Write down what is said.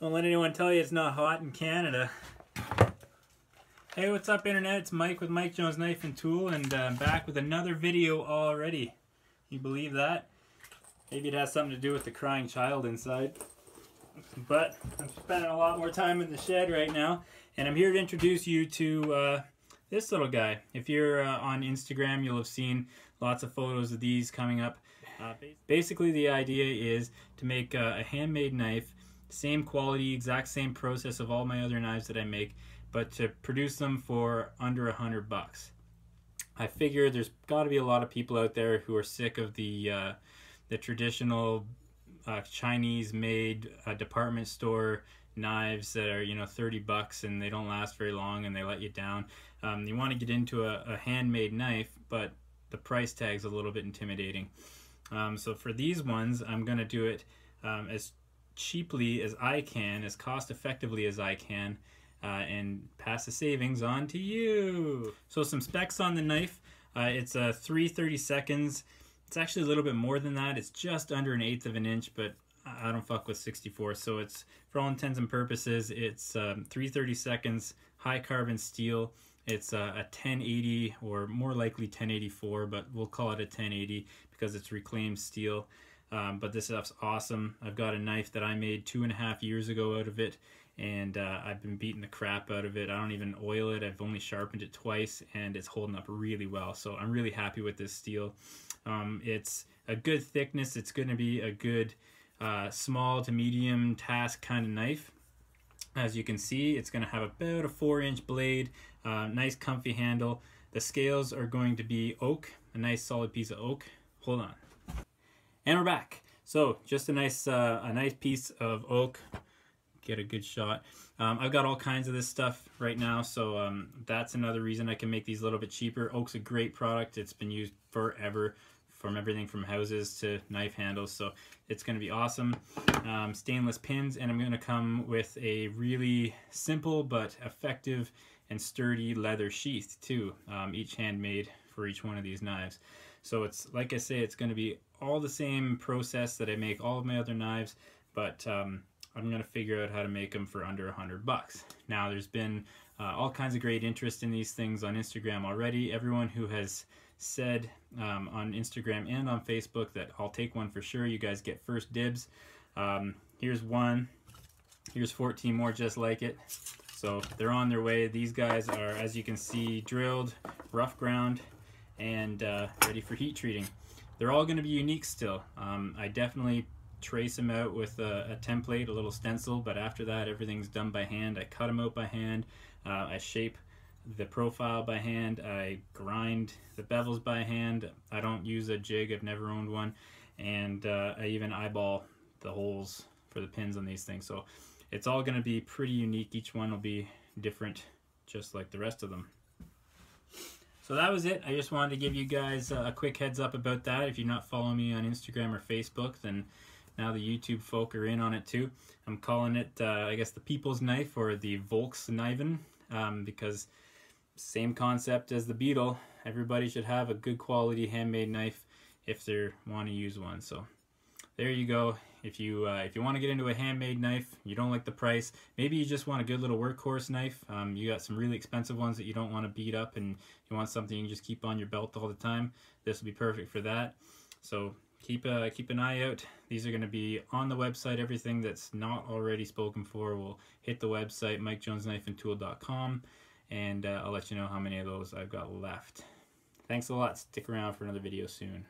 Don't let anyone tell you it's not hot in Canada. Hey, what's up internet? It's Mike with Mike Jones Knife and Tool, and I'm back with another video already. You believe that? Maybe it has something to do with the crying child inside. But I'm spending a lot more time in the shed right now, and I'm here to introduce you to this little guy. If you're on Instagram, you'll have seen lots of photos of these coming up. Basically, the idea is to make a handmade knife, same quality, exact same process of all my other knives that I make, but to produce them for under $100. I figure there's got to be a lot of people out there who are sick of the traditional Chinese-made department store knives that are, you know, $30 and they don't last very long and they let you down. You want to get into a handmade knife, but the price tag's a little bit intimidating. So for these ones, I'm going to do it as cheaply as I can, as cost effectively as I can, and pass the savings on to you. So some specs on the knife. It's a 3/32. It's actually a little bit more than that. It's just under 1/8 of an inch, but I don't fuck with 64. So it's, for all intents and purposes, it's 3/32 high carbon steel. It's a 1080, or more likely 1084, but we'll call it a 1080 because it's reclaimed steel. But this stuff's awesome. I've got a knife that I made 2.5 years ago out of it, and I've been beating the crap out of it. I don't even oil it. I've only sharpened it twice, and it's holding up really well. So I'm really happy with this steel. It's a good thickness. It's going to be a good small to medium task kind of knife. As you can see, it's going to have about a 4-inch blade, nice comfy handle. The scales are going to be oak, a nice solid piece of oak. Hold on. And we're back. So just a nice piece of oak. Get a good shot. I've got all kinds of this stuff right now, so that's another reason I can make these a little bit cheaper. Oak's a great product. It's been used forever, from everything from houses to knife handles, so it's going to be awesome. Stainless pins, and I'm going to come with a really simple but effective and sturdy leather sheath too, each handmade for each one of these knives. So it's, like I say, it's going to be all the same process that I make all of my other knives, but I'm going to figure out how to make them for under $100. Now, there's been all kinds of great interest in these things on Instagram already. Everyone who has said on Instagram and on Facebook that I'll take one for sure, you guys get first dibs. Here's one. Here's 14 more just like it. So they're on their way. These guys are, as you can see, drilled, rough ground, and ready for heat treating. They're all going to be unique still. I definitely trace them out with a template, a little stencil, but after that everything's done by hand. I cut them out by hand. I shape the profile by hand. I grind the bevels by hand. I don't use a jig. I've never owned one. And I even eyeball the holes for the pins on these things. So it's all going to be pretty unique. Each one will be different, just like the rest of them. So that was it. I just wanted to give you guys a quick heads up about that. If you're not following me on Instagram or Facebook, then now the YouTube folk are in on it too. I'm calling it, I guess, the People's Knife, or the Volkskniven, because same concept as the Beetle. Everybody should have a good quality handmade knife if they want to use one. So there you go. If you want to get into a handmade knife, you don't like the price, maybe you just want a good little workhorse knife. You got some really expensive ones that you don't want to beat up, and you want something you can just keep on your belt all the time. This will be perfect for that. So keep an eye out. These are going to be on the website. Everything that's not already spoken for will hit the website, MikeJonesKnifeandTool.com, and I'll let you know how many of those I've got left. Thanks a lot. Stick around for another video soon.